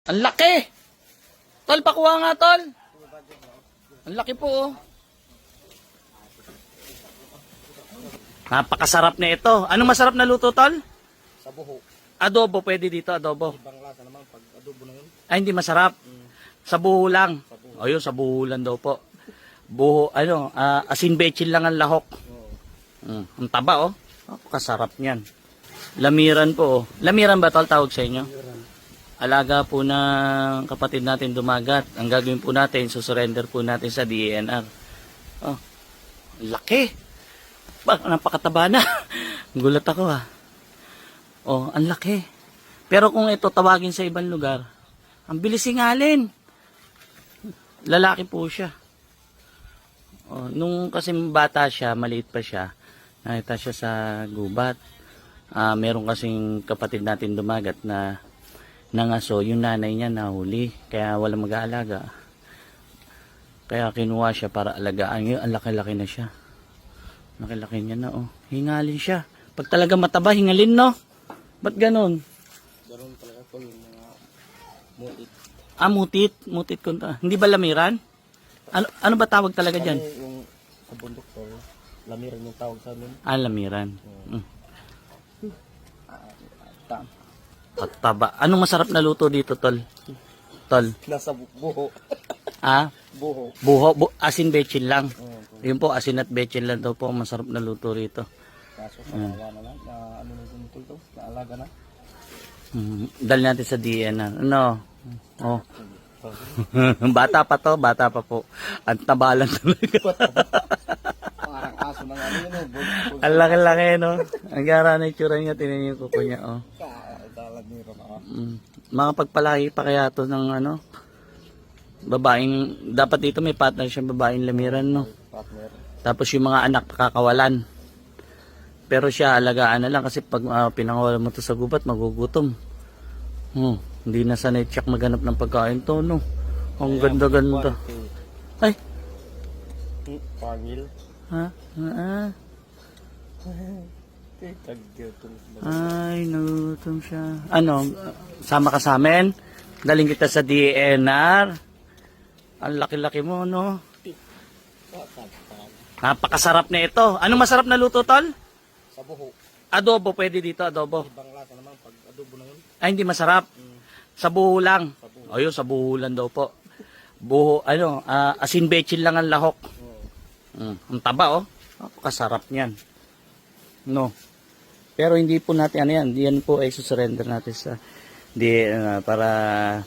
Ang laki! Tol, pakuha nga, tol. Ang laki po, oh. Napakasarap na ito. Anong masarap na luto, tol? Sa buho. Adobo, pwede dito, adobo. Ibang lasa naman pag adobo na yun. Ay, hindi masarap. Sa buho lang. O yun, sa buho lang daw po. Buho, asin bechin lang ang lahok. Ang taba, oh. Napakasarap niyan. Lamiran po, oh. Lamiran ba, tol, tawag sa inyo? Alaga po ng kapatid natin dumagat. Ang gagawin po natin, susurrender po natin sa DENR. Oh, laki. Napakataba na. Gulat ako, ha. Oh, ang laki. Pero kung ito tawagin sa ibang lugar, ang bilis singalin. Lalaki po siya. Oh, nung kasi bata siya, maliit pa siya, nakita siya sa gubat. Meron kasing kapatid natin dumagat na nangaso, yung nanay niya nahuli, kaya walang mag-aalaga. Kaya kinuha siya para alagaan. Ngayon, ang laki-laki na siya. Laki-laki niya na, oh. Hingalin siya. Pag talaga mataba, hingalin, no? Ba't ganun? Ganun talaga po yung mga mutit. Mutit. Mutit kunta. Hindi ba lamiran? Ano ba tawag talaga dyan? Yung sa bundok to, lamiran yung tawag sa amin. Lamiran. Tam. Pataba. Anong masarap na luto dito, tol? Tol. Nasa buho. Buho. Buho. Asin bechin lang. Yun po, asin at bechin lang daw po. Masarap na luto rito. Kaso sa na lang, na ano na yung to, naalaga na. Dali natin sa DENR. Ano? Oh. Bata pa to, bata pa po. Ang tabalan talaga. Parang aso ng ano yun. Ang laki-laki, no? Ang gara na itsura niya, tinanin yung kuko niya, oh. Makapagpalaki pa kaya to ng ano? Babaeng, dapat dito may partner siya, babaeng lamiran, no? Partner. Tapos yung mga anak kakawalan. Pero siya, alagaan na lang kasi pag pinangawalan mo to sa gubat, magugutom. Hindi na sanay tiyak maghanap ng pagkain to, no? Ang ganda-ganda. Ay! Pangil. Ha? Ay, nagutom siya. Ano, sama ka sa amin? Daling kita sa DENR. Ang laki-laki mo, no? Napakasarap na ito. Anong masarap na luto, tol? Sa buho. Adobo, pwede dito, adobo. Ibang lasa naman pag adobo na yun. Ay, hindi masarap. Sa buho lang. O yun, sa buho lang daw po. Buho, asin bechin lang ang lahok. Ang taba, oh. Napakasarap niyan. No. Pero hindi po natin ano yan. Diyan po ay susurrender natin sa para